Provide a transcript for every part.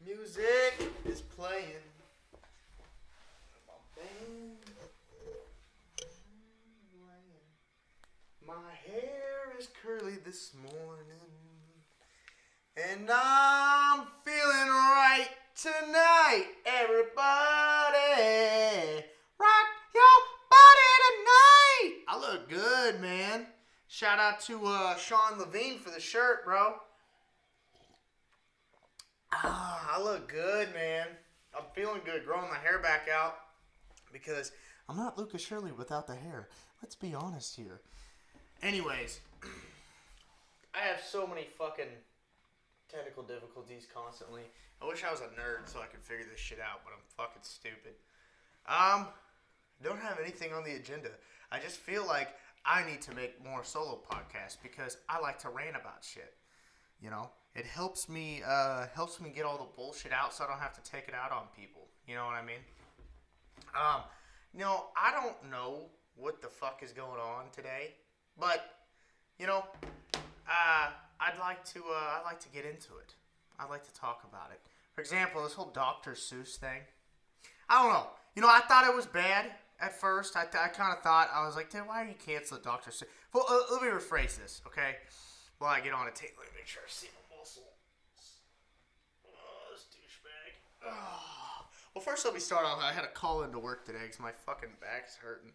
Music is playing. My band playing. My hair is curly this morning, and I'm feeling right tonight. Everybody, rock your body tonight. I look good, man. Shout out to Sean Levine for the shirt, bro. I look good, man. I'm feeling good, growing my hair back out because I'm not Lucas Shirley without the hair. Let's be honest here. Anyways, I have so many fucking technical difficulties constantly. I wish I was a nerd so I could figure this shit out, but I'm fucking stupid. Don't have anything on the agenda. I just feel like I need to make more solo podcasts because I like to rant about shit. You know, it helps me get all the bullshit out so I don't have to take it out on people. You know what I mean? I don't know what the fuck is going on today, but I'd like to get into it. I'd like to talk about it. For example, this whole Dr. Seuss thing. I don't know. I thought it was bad at first. I kind of thought, I was like, dude, why are you canceling Dr. Seuss? Well, let me rephrase this, okay? While I get on a tape, let me make sure I see my muscle. Oh, this douchebag. Oh. Well, first let me start off. I had to call into work today because my fucking back's hurting.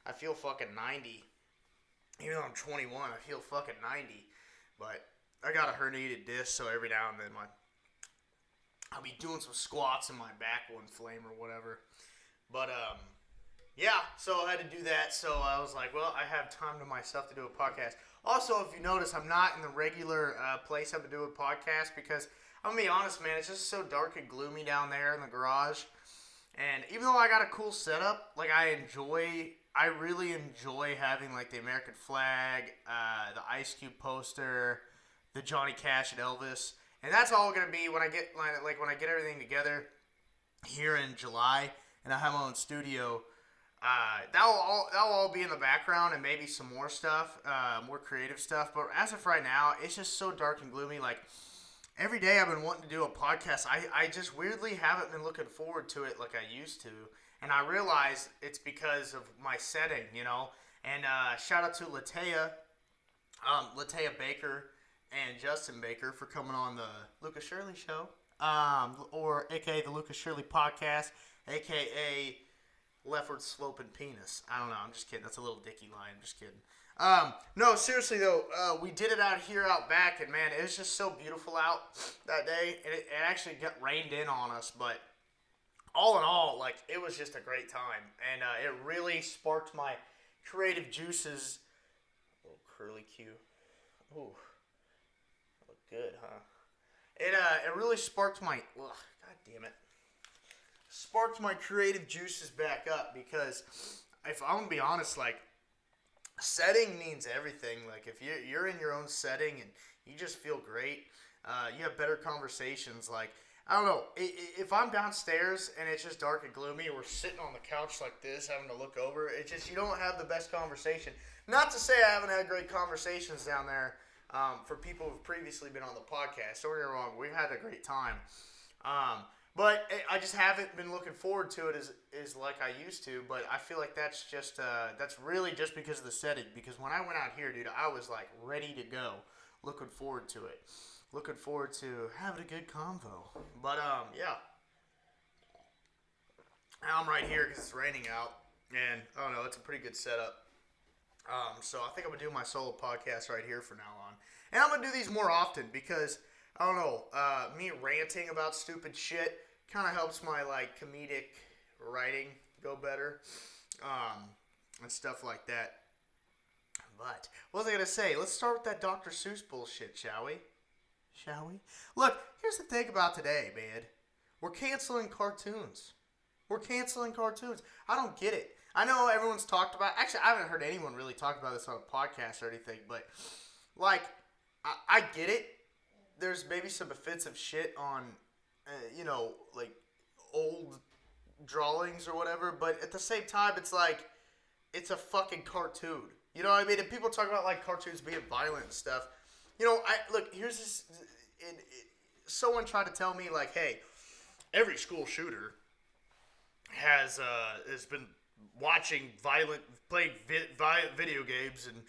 I feel fucking 90. Even though I'm 21, I feel fucking 90. But I got a herniated disc, so every now and then I'll be doing some squats and my back will inflame or whatever. But, yeah, so I had to do that. So I was like, well, I have time to myself to do a podcast. Also, if you notice, I'm not in the regular place I've been doing podcasts because, I'm going to be honest, man, it's just so dark and gloomy down there in the garage. And even though I got a cool setup, like, I really enjoy having, like, the American flag, the Ice Cube poster, the Johnny Cash and Elvis. And that's all going to be when I get, when I get everything together here in July and I have my own studio. That'll all be in the background and maybe some more stuff, more creative stuff. But as of right now, it's just so dark and gloomy. Like, every day I've been wanting to do a podcast. I just weirdly haven't been looking forward to it like I used to. And I realize it's because of my setting, And shout out to Latea Baker and Justin Baker for coming on the Lucas Shirley Show, or a.k.a. the Lucas Shirley Podcast, a.k.a. Leftward Sloping Penis. I don't know. I'm just kidding. That's a little dicky line. I'm just kidding. No, seriously though, we did it out back, and man, it was just so beautiful out that day. It actually got rained in on us, but all in all, like, it was just a great time, and it really sparked my creative juices. A little curly Q. Ooh, look good, huh? It really sparked my. Ugh, God damn it. Sparked my creative juices back up because if I'm gonna be honest, like, setting means everything. Like, if you're in your own setting and you just feel great, you have better conversations. Like, I don't know, if I'm downstairs and it's just dark and gloomy, we're sitting on the couch like this, having to look over, it's just, you don't have the best conversation. Not to say I haven't had great conversations down there for people who've previously been on the podcast. Don't get me wrong, we've had a great time. But I just haven't been looking forward to it as like I used to. But I feel like that's really just because of the setting. Because when I went out here, dude, I was like ready to go, looking forward to it, looking forward to having a good convo. But yeah, now I'm right here because it's raining out, and I don't know, it's a pretty good setup. So I think I'm gonna do my solo podcast right here from now on, and I'm gonna do these more often because I don't know, me ranting about stupid shit kind of helps my, like, comedic writing go better, and stuff like that. But what was I gonna say? Let's start with that Dr. Seuss bullshit, shall we? Look, here's the thing about today, man. We're canceling cartoons. I don't get it. I know everyone's talked about. Actually, I haven't heard anyone really talk about this on a podcast or anything. But, like, I get it. There's maybe some offensive shit on, like, old drawings or whatever. But at the same time, it's like, it's a fucking cartoon. You know what I mean? And people talk about, like, cartoons being violent and stuff. Look, here's this. someone tried to tell me like, hey, every school shooter has been playing video games and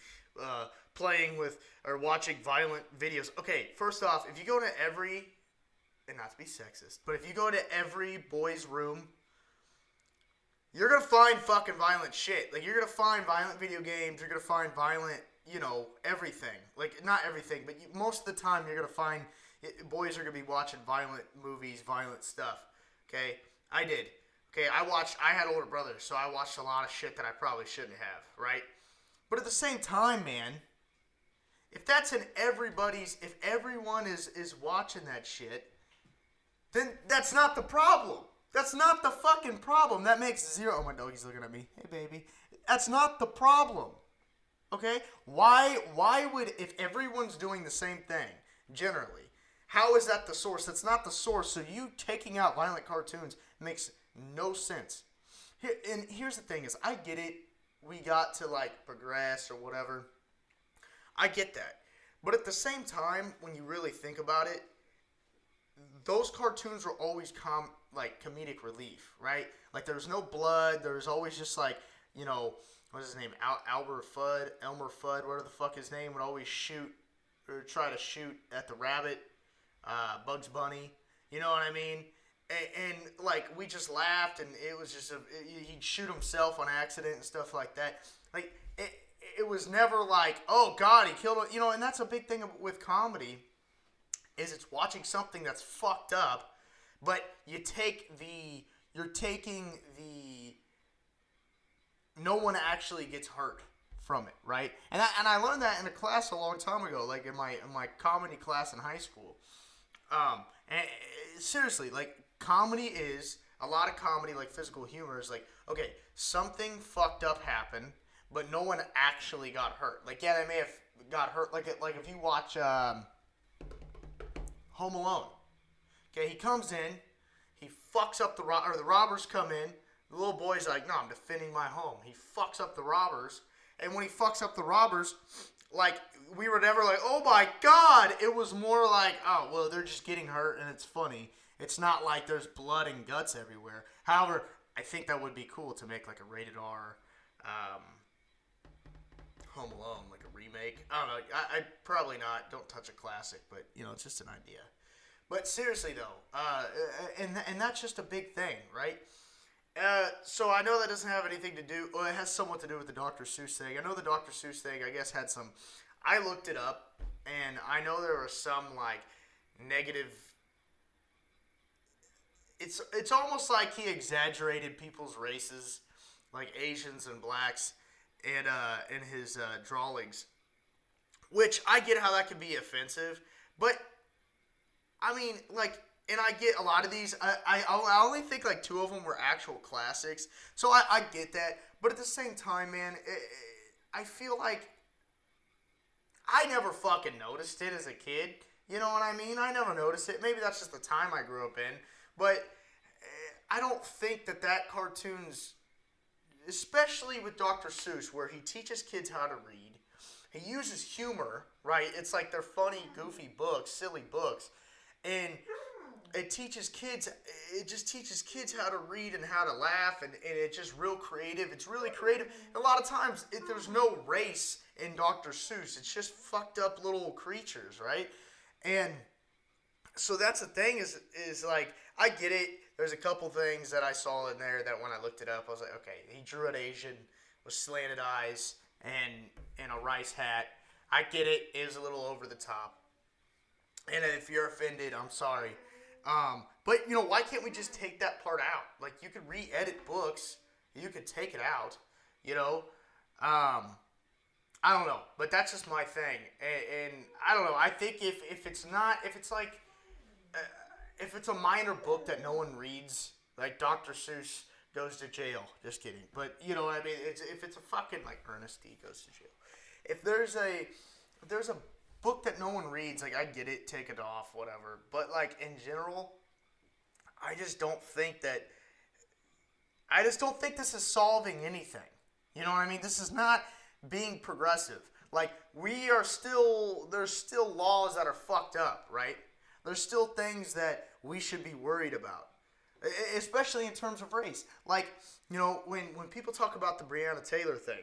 playing with or watching violent videos. Okay, first off, if you go to every, and not to be sexist, but if you go to every boy's room, you're gonna find fucking violent shit. Like, you're gonna find violent video games. You're gonna find violent, everything. Like, not everything, but most of the time you're gonna find boys are gonna be watching violent movies, violent stuff. Okay, I did. Okay, I had older brothers, so I watched a lot of shit that I probably shouldn't have, right? But at the same time, man, if everyone is watching that shit, then that's not the problem. That's not the fucking problem. That makes zero. Oh, my doggy's looking at me. Hey, baby. That's not the problem. Okay? Why would, if everyone's doing the same thing, generally, how is that the source? That's not the source. So you taking out violent cartoons makes no sense. And here's the thing is, I get it. We got to, like, progress or whatever. I get that. But at the same time, when you really think about it, those cartoons were always comedic relief, right? Like, there was no blood. There was always just, like, what's his name? Elmer Fudd, whatever the fuck his name, would always shoot or try to shoot at the rabbit, Bugs Bunny. You know what I mean? And like, we just laughed, and it was just he'd shoot himself on accident and stuff like that. Like, it was never like, oh God, he killed him. And that's a big thing with comedy, is it's watching something that's fucked up, but you're taking the no one actually gets hurt from it, right? And I learned that in a class a long time ago, like in my comedy class in high school. And seriously, like, a lot of comedy, like physical humor, is like, okay, something fucked up happened, but no one actually got hurt. Like, yeah, they may have got hurt. Like if you watch Home Alone, okay, he comes in, he fucks up the robbers come in. The little boy's like, no, I'm defending my home. He fucks up the robbers, and when he fucks up the robbers, like, we were never like, oh my God. It was more like, oh, well, they're just getting hurt and it's funny. It's not like there's blood and guts everywhere. However, I think that would be cool to make like a rated R Home Alone, like a remake. I don't know. I probably not. Don't touch a classic, but it's just an idea. But seriously though, and that's just a big thing, right? So I know that doesn't have anything to do. Well, it has somewhat to do with the Dr. Seuss thing. I know the Dr. Seuss thing, I guess, had some. I looked it up, and I know there were some like negative. It's almost like he exaggerated people's races, like Asians and blacks, and in his drawings, which I get how that could be offensive, but I mean, like, and I get a lot of these. I only think like 2 of them were actual classics, so I get that. But at the same time, man, I feel like I never fucking noticed it as a kid. You know what I mean? I never noticed it. Maybe that's just the time I grew up in. But I don't think that cartoon's, especially with Dr. Seuss, where he teaches kids how to read. He uses humor, right? It's like they're funny, goofy books, silly books. And it just teaches kids how to read and how to laugh, and it's just real creative. It's really creative. A lot of times, there's no race in Dr. Seuss. It's just fucked up little creatures, right? And so that's the thing is like, I get it. There's a couple things that I saw in there that when I looked it up, I was like, okay, he drew an Asian with slanted eyes and a rice hat. I get it. It was a little over the top. And if you're offended, I'm sorry. But, why can't we just take that part out? Like, you could re-edit books. You could take it out, I don't know. But that's just my thing. And I don't know. I think if it's a minor book that no one reads, like Dr. Seuss goes to jail. Just kidding. But, you know what I mean? If it's a fucking, like, Ernest D goes to jail. If there's a book that no one reads, like, I get it, take it off, whatever. But, like, in general, I just don't think this is solving anything. You know what I mean? This is not being progressive. Like, there's still laws that are fucked up, right? There's still things that we should be worried about, especially in terms of race. Like, when people talk about the Breonna Taylor thing,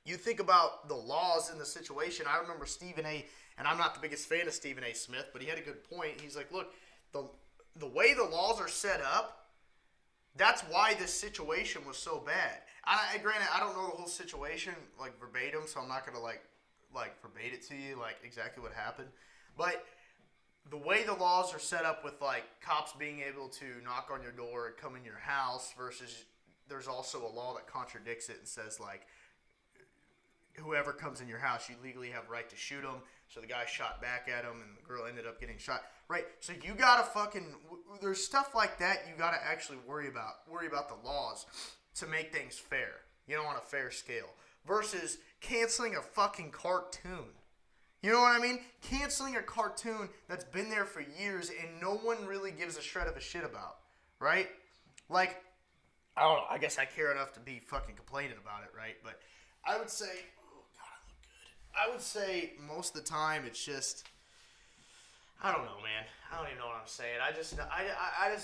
you think about the laws in the situation. I remember Stephen A., and I'm not the biggest fan of Stephen A. Smith, but he had a good point. He's like, look, the way the laws are set up, that's why this situation was so bad. Granted, I don't know the whole situation like verbatim, so I'm not gonna like verbate it to you like exactly what happened. But the way the laws are set up with like cops being able to knock on your door and come in your house versus there's also a law that contradicts it and says like whoever comes in your house, you legally have right to shoot them. So the guy shot back at him, and the girl ended up getting shot. Right. So you gotta there's stuff like that you gotta actually worry about the laws to make things fair. On a fair scale. Versus canceling a fucking cartoon. You know what I mean? Canceling a cartoon that's been there for years and no one really gives a shred of a shit about. Right? Like, I don't know. I guess I care enough to be fucking complaining about it, right? But I would say, oh God, I look good. I would say most of the time it's just, I don't know, man. I don't even know what I'm saying. I just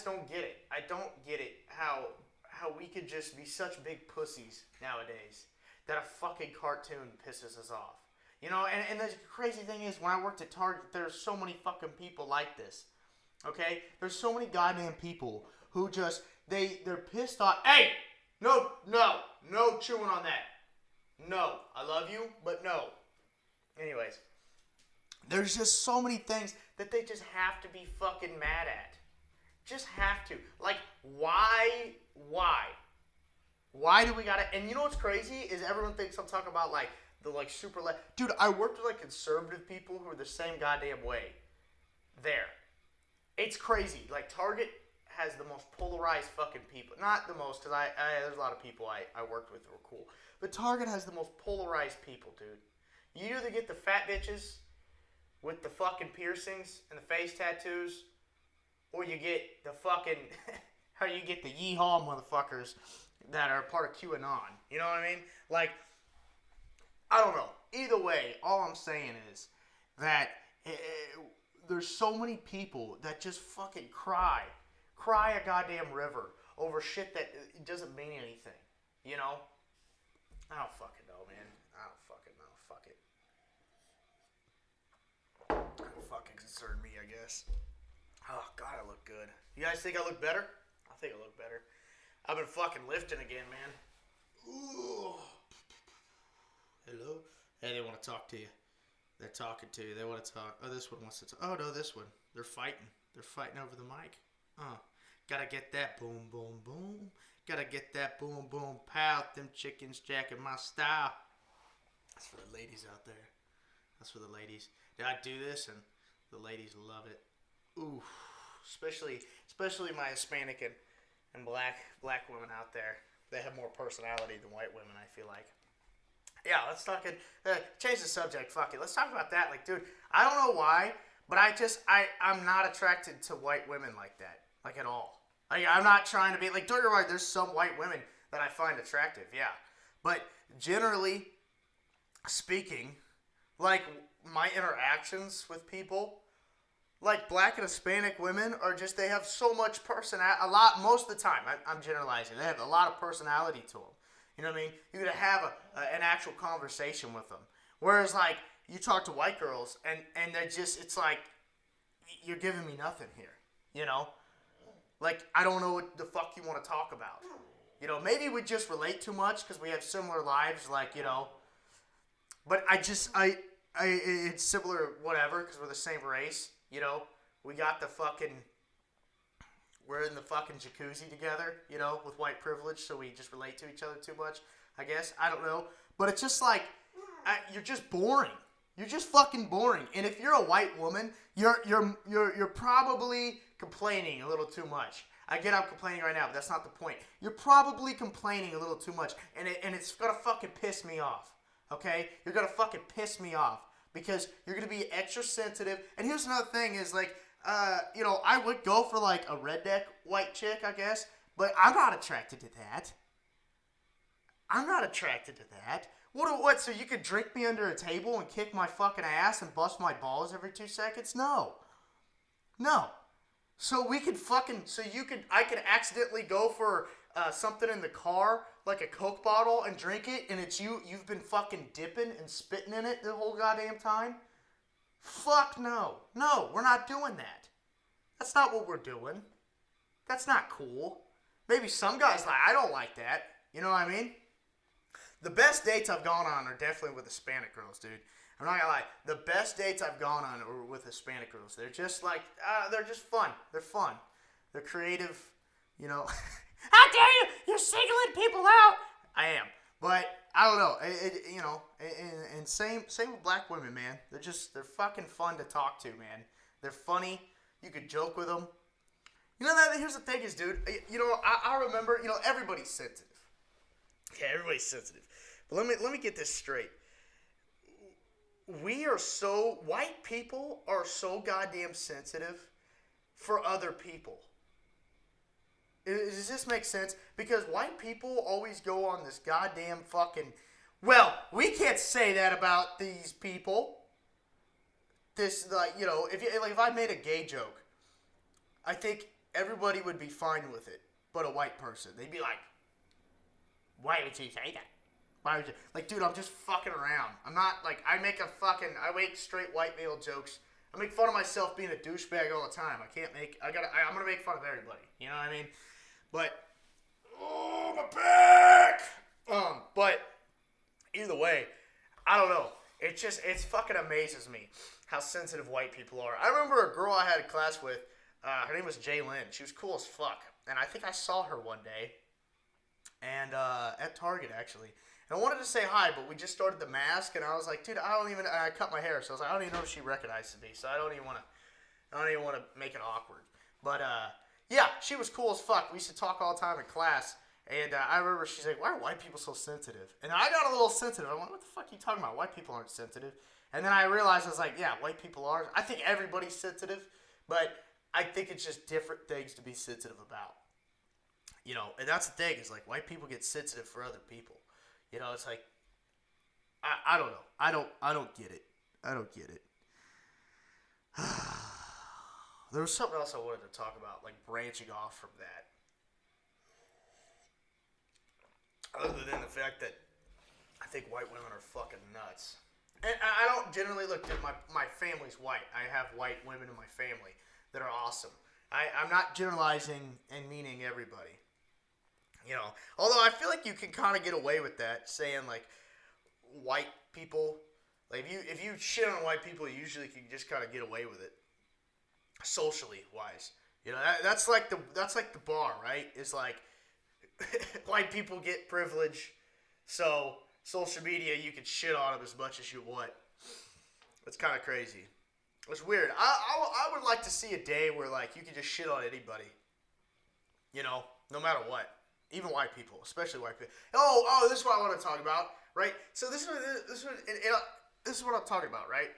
don't get it. I don't get it how we could just be such big pussies nowadays that a fucking cartoon pisses us off. And the crazy thing is, when I worked at Target, there's so many fucking people like this. Okay? There's so many goddamn people who just, they're pissed off. Hey! No chewing on that. No. I love you, but no. Anyways. There's just so many things that they just have to be fucking mad at. Just have to. Like, why? Why do we gotta... And you know what's crazy? Is everyone thinks I'm talking about, like, the, like, super... Dude, I worked with, like, conservative people who are the same goddamn way. There. It's crazy. Like, Target has the most polarized fucking people. Not the most, because there's a lot of people I worked with who were cool. But Target has the most polarized people, dude. You either get the fat bitches with the fucking piercings and the face tattoos, or you get the fucking... Or you get the yeehaw motherfuckers that are part of QAnon. You know what I mean? Like, I don't know. Either way, all I'm saying is that there's so many people that just fucking cry a goddamn river over shit that doesn't mean anything. I don't fucking know, man. I don't fucking know. Fuck it. Don't fucking concern me, I guess. Oh, God, I look good. You guys think I look better? I think I look better. I've been fucking lifting again, man. Ooh. Hello? Hey, they want to talk to you. They're talking to you. They want to talk. Oh, this one wants to talk. Oh, no, this one. They're fighting. They're fighting over the mic. Gotta get that boom, boom, boom. Gotta get that boom, boom, pow. Them chickens jacking my style. That's for the ladies out there. That's for the ladies. Did I do this? And the ladies love it. Ooh. Especially my Hispanic and black women out there. They have more personality than white women, I feel like. Yeah, let's talk it. Change the subject. Fuck it. Let's talk about that. Like, dude, I don't know why, but I'm not attracted to white women like that. Like, at all. Like, I'm not trying to be, like, don't get me wrong, there's some white women that I find attractive, yeah. But generally speaking, like, my interactions with people, like, black and Hispanic women are just, they have so much personality, most of the time, I'm generalizing, they have a lot of personality to them. You know what I mean? You're going to have an actual conversation with them. Whereas, like, you talk to white girls, and they're just, it's like, you're giving me nothing here, you know? Like, I don't know what the fuck you want to talk about. You know, maybe we just relate too much because we have similar lives, like, you know. But it's similar, whatever, because we're the same race, you know. We got we're in the fucking jacuzzi together, you know, with white privilege, so we just relate to each other too much, I guess. I don't know. But it's just like, you're just boring. You're just fucking boring. And if you're a white woman, you're probably complaining a little too much. I get I'm complaining right now, but that's not the point. You're probably complaining a little too much, and it's gonna fucking piss me off. Okay? You're gonna fucking piss me off because you're gonna be extra sensitive. And here's another thing: is like, you know, I would go for like a redneck white chick, I guess, but I'm not attracted to that. I'm not attracted to that. What? So you could drink me under a table and kick my fucking ass and bust my balls every 2 seconds? No. No. So I could accidentally go for something in the car, like a Coke bottle, and drink it, and it's you've been fucking dipping and spitting in it the whole goddamn time? Fuck no. No, we're not doing that. That's not what we're doing. That's not cool. Maybe some guys I don't like that. You know what I mean? The best dates I've gone on are definitely with Hispanic girls, dude. I'm not gonna lie. The best dates I've gone on are with Hispanic girls. They're just they're just fun. They're fun. They're creative. You know. How dare you? You're singling people out. I am, but I don't know. And same with black women, man. They're fucking fun to talk to, man. They're funny. You could joke with them. You know that. Here's the thing, is, dude. I remember. Everybody's sensitive. Okay, everybody's sensitive. But let me get this straight. White people are so goddamn sensitive for other people. Does this make sense? Because white people always go on this goddamn fucking, well, we can't say that about these people. If I made a gay joke, I think everybody would be fine with it, but a white person. They'd be like, why would you say that? Why would you? Like, dude, I'm just fucking around. I'm not, I make straight white male jokes. I make fun of myself being a douchebag all the time. I'm gonna make fun of everybody. You know what I mean? But, oh, my back! But, either way, I don't know. It fucking amazes me how sensitive white people are. I remember a girl I had a class with, her name was Jaylyn. She was cool as fuck. And I think I saw her one day, and at Target, actually. And I wanted to say hi, but we just started the mask, and I was like, dude, I cut my hair, so I was like, I don't even know if she recognizes me, so I don't even want to make it awkward. But, yeah, she was cool as fuck. We used to talk all the time in class, and I remember she's like, why are white people so sensitive? And I got a little sensitive. I went, what the fuck are you talking about? White people aren't sensitive. And then I realized, I was like, yeah, white people are. I think everybody's sensitive, but I think it's just different things to be sensitive about. And that's the thing, is white people get sensitive for other people. It's like, I don't know. I don't get it. I don't get it. There was something else I wanted to talk about, branching off from that. Other than the fact that I think white women are fucking nuts. And I don't generally look, dude, my family's white. I have white women in my family that are awesome. I'm not generalizing and meaning everybody. Although I feel like you can kind of get away with that, saying white people, if you shit on white people, you usually can just kind of get away with it, socially wise. That's like the bar, right? It's like white people get privilege, so social media, you can shit on them as much as you want. It's kind of crazy. It's weird. I would like to see a day where you can just shit on anybody. No matter what. Even white people, especially white people. Oh, this is what I want to talk about, right? So this is what I'm talking about, right?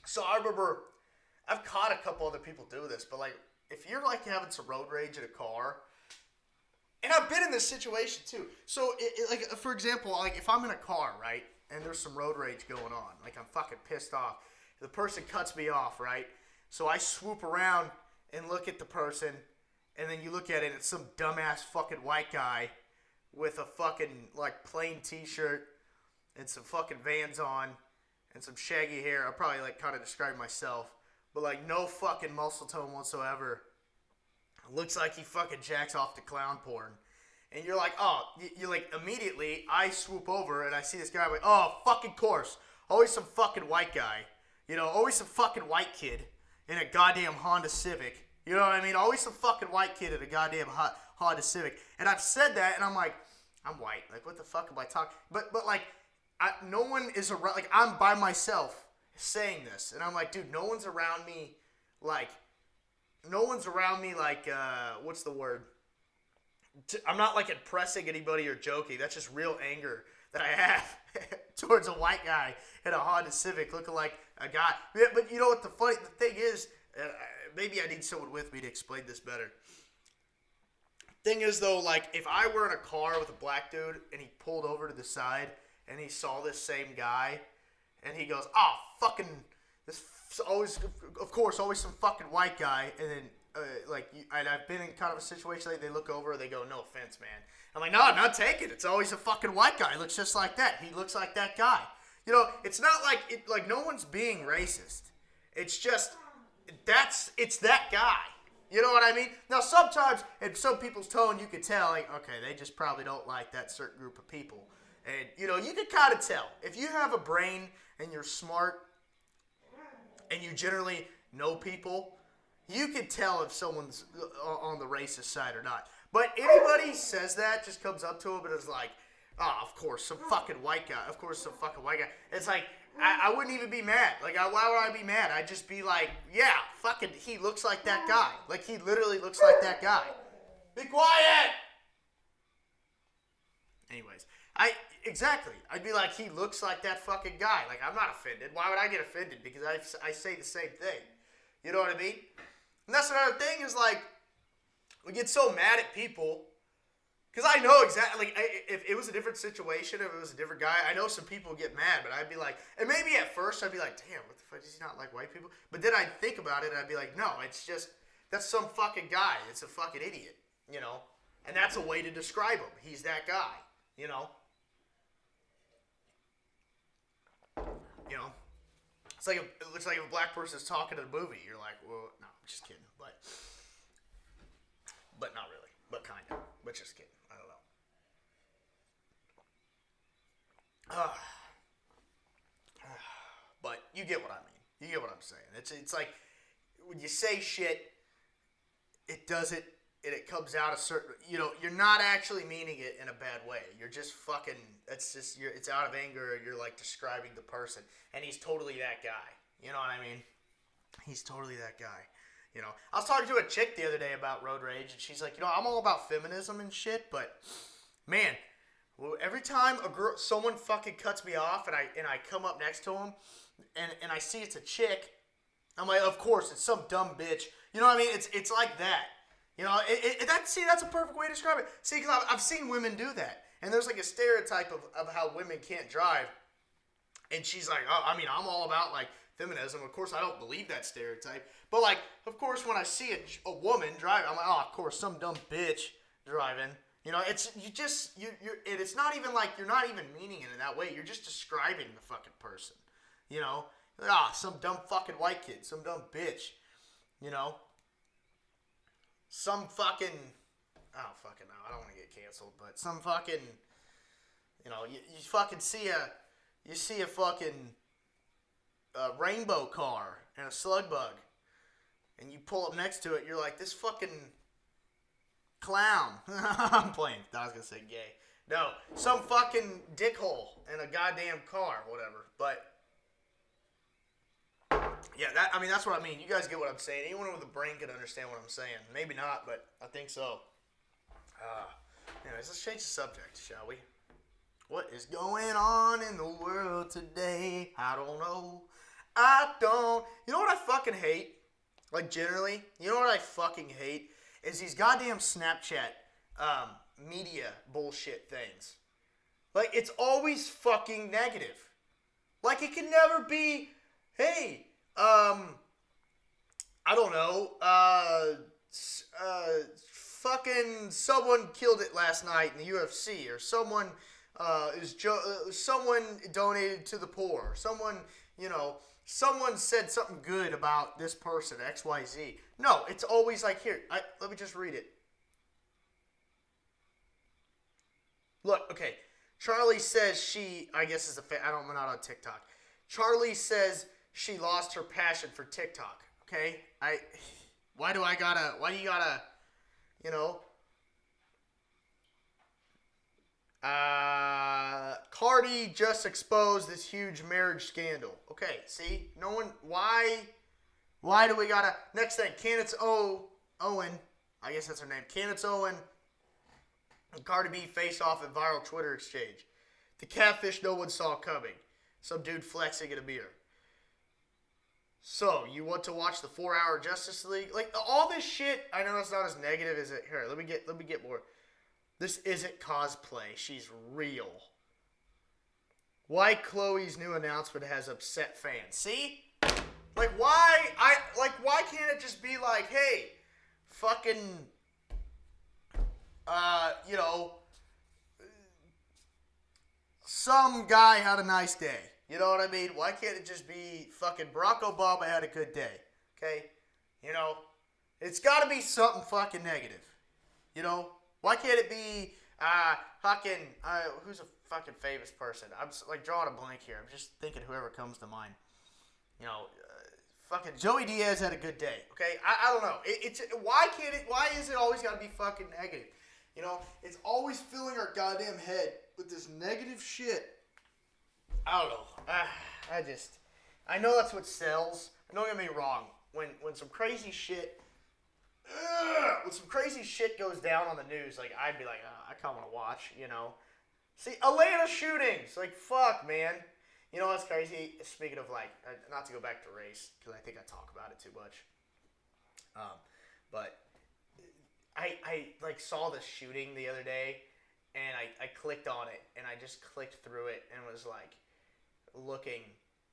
So I remember, I've caught a couple other people do this, but if you're having some road rage in a car, and I've been in this situation too. So for example, if I'm in a car, right, and there's some road rage going on, I'm fucking pissed off. The person cuts me off, right? So I swoop around and look at the person. And then you look at it, it's some dumbass fucking white guy with a fucking, plain t-shirt and some fucking Vans on and some shaggy hair. I'll probably, kind of describe myself. But, no fucking muscle tone whatsoever. Looks like he fucking jacks off to clown porn. And you're like, oh, immediately, I swoop over and I see this guy. I'm like, oh, fucking course. Always some fucking white guy. Always some fucking white kid in a goddamn Honda Civic. You know what I mean? Always some fucking white kid at a goddamn Honda Civic. And I've said that, and I'm like, I'm white. What the fuck am I talking? But no one is around. I'm by myself saying this. And I'm like, dude, no one's around me. What's the word? I'm not, impressing anybody or joking. That's just real anger that I have towards a white guy in a Honda Civic looking like a guy. But you know what the thing is? Maybe I need someone with me to explain this better. Thing is, though, if I were in a car with a black dude and he pulled over to the side and he saw this same guy and he goes, oh, fucking, always, of course, always some fucking white guy, and then and I've been in kind of a situation like they look over, they go, "No offense, man." I'm like, "No, I'm not taking it. It's always a fucking white guy. He looks just like that. He looks like that guy." You know, it's not like no one's being racist. It's just it's that guy. You know what I mean? Now, sometimes in some people's tone, you can tell, like, okay, they just probably don't like that certain group of people. And, you know, you can kind of tell. If you have a brain and you're smart and you generally know people, you can tell if someone's on the racist side or not. But anybody says that, just comes up to him and is like, oh, of course, some fucking white guy. Of course, some fucking white guy. It's like, I wouldn't even be mad. Like, why would I be mad? I'd just be like, yeah, fucking, he looks like that guy. Like, he literally looks like that guy. Be quiet! Anyways, exactly. I'd be like, he looks like that fucking guy. Like, I'm not offended. Why would I get offended? Because I say the same thing. You know what I mean? And that's another thing is, like, we get so mad at people. Because I know exactly, like, if it was a different situation, if it was a different guy, I know some people get mad, but I'd be like, and maybe at first I'd be like, damn, what the fuck, does he not like white people? But then I'd think about it and I'd be like, no, it's just, that's some fucking guy. It's a fucking idiot, you know? And that's a way to describe him. He's that guy, you know? You know? It's like it looks like if a black person's talking in a movie, you're like, well, no, I'm just kidding, but not really, but kind of, but just kidding. I don't know. But you get what I mean. You get what I'm saying. It's like when you say shit, it doesn't, and it comes out a certain, you know, you're not actually meaning it in a bad way. You're just fucking, it's out of anger. You're like describing the person, and he's totally that guy. You know what I mean? He's totally that guy. You know, I was talking to a chick the other day about road rage, and she's like, you know, I'm all about feminism and shit, but man, every time someone fucking cuts me off, and I come up next to him, and I see it's a chick, I'm like, of course, it's some dumb bitch. You know what I mean? It's like that. You know, that's a perfect way to describe it. See, because I've seen women do that, and there's like a stereotype of how women can't drive, and she's like, oh, I mean, I'm all about like feminism. Of course, I don't believe that stereotype. But, like, of course, when I see a woman driving, I'm like, oh, of course, some dumb bitch driving. You know, it's not even like you're not even meaning it in that way. You're just describing the fucking person. You know? Some dumb fucking white kid. Some dumb bitch. You know? Some fucking, I don't fucking know. I don't want to get canceled. But some fucking, you know, you fucking see a fucking rainbow car and a slug bug. And you pull up next to it, you're like, this fucking clown. I'm playing. I was going to say gay. No, some fucking dickhole in a goddamn car, whatever. But, yeah, that's what I mean. You guys get what I'm saying. Anyone with a brain can understand what I'm saying. Maybe not, but I think so. Anyways, let's change the subject, shall we? What is going on in the world today? I don't know. You know what I fucking hate? Like, generally, you know what I fucking hate? Is these goddamn Snapchat media bullshit things. Like, it's always fucking negative. Like, it can never be, hey, I don't know, fucking someone killed it last night in the UFC, or someone someone donated to the poor, someone, you know, someone said something good about this person, XYZ. No, it's always like, here, let me just read it. Look, okay, Charlie says I guess is I'm not on TikTok. Charlie says she lost her passion for TikTok, okay? Why do you gotta, you know? Cardi just exposed this huge marriage scandal. Okay, see? No one, why do we gotta, next thing, Candace Owen, I guess that's her name, Candace Owen and Cardi B face off in viral Twitter exchange. The catfish no one saw coming. Some dude flexing in a mirror. So, you want to watch the 4-hour Justice League? Like, all this shit, I know it's not as negative as it, here, let me get more. This isn't cosplay. She's real. Why Chloe's new announcement has upset fans. See? Why can't it just be like, hey, fucking, you know, some guy had a nice day. You know what I mean? Why can't it just be fucking Barack Obama had a good day? Okay? You know? It's got to be something fucking negative. You know? Why can't it be who's a fucking famous person? I'm like drawing a blank here. I'm just thinking whoever comes to mind. You know, fucking Joey Diaz had a good day. Okay? I don't know. Why is it always got to be fucking negative? You know? It's always filling our goddamn head with this negative shit. I don't know. I know that's what sells. Don't get me wrong. When some crazy shit, goes down on the news, like I'd be like, I kind of want to watch. You know, see Atlanta shootings. Like fuck, man. You know what's crazy? Speaking of like, not to go back to race because I think I talk about it too much. But I like saw this shooting the other day, and I clicked on it, and I just clicked through it, and was like looking,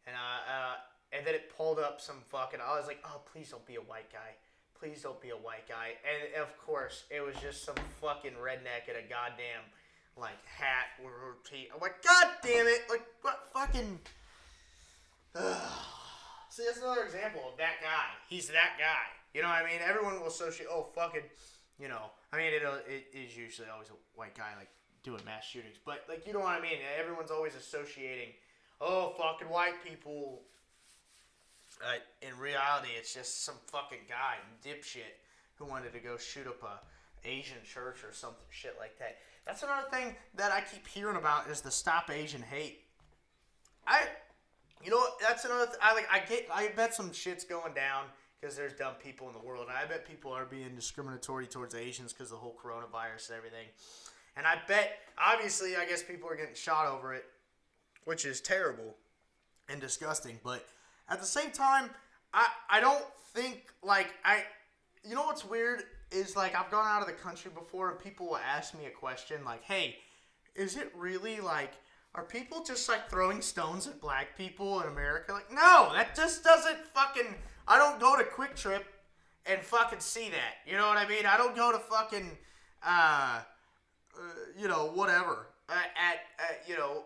and then it pulled up some fucking. I was like, oh, please don't be a white guy. Please don't be a white guy. And of course, it was just some fucking redneck in a goddamn like hat or tee. I'm like, god damn it! Like what fucking. See, that's another example of that guy. He's that guy. You know what I mean? Everyone will associate. Oh, fucking. You know. I mean, it is usually always a white guy like doing mass shootings, but like you know what I mean. Everyone's always associating. Oh, fucking white people. In reality, it's just some fucking guy, dipshit, who wanted to go shoot up a Asian church or something shit like that. That's another thing that I keep hearing about is the Stop Asian Hate. You know, that's another. I bet some shit's going down because there's dumb people in the world, and I bet people are being discriminatory towards Asians because of the whole coronavirus and everything. And I bet, obviously, I guess people are getting shot over it, which is terrible and disgusting. But at the same time, I don't think, you know what's weird is, like, I've gone out of the country before and people will ask me a question like, hey, is it really, like, are people just, like, throwing stones at black people in America? Like, no, that just doesn't fucking, I don't go to Quick Trip and fucking see that. You know what I mean? I don't go to fucking, you know, whatever, you know,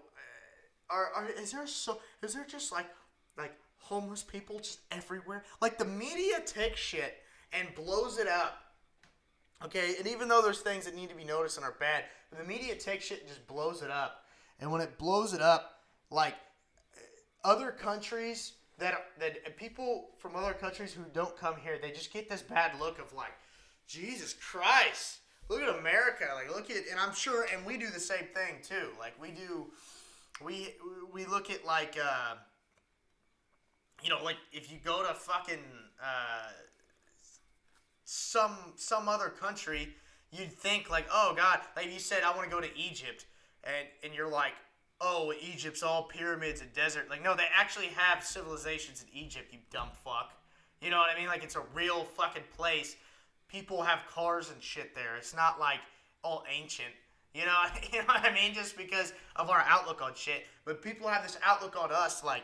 is there just, like, homeless people just everywhere? Like, the media takes shit and blows it up. Okay? And even though there's things that need to be noticed and are bad, the media takes shit and just blows it up. And when it blows it up, like, other countries that people from other countries who don't come here, they just get this bad look of, like, Jesus Christ, look at America. Like, look at, and I'm sure, and we do the same thing, too. Like, we look at, like, you know, like, if you go to fucking some other country, you'd think, like, oh, God, like you said, I want to go to Egypt, and you're like, oh, Egypt's all pyramids and desert. Like, no, they actually have civilizations in Egypt, you dumb fuck. You know what I mean? Like, it's a real fucking place. People have cars and shit there. It's not, like, all ancient. You know what I mean? Just because of our outlook on shit. But people have this outlook on us, like,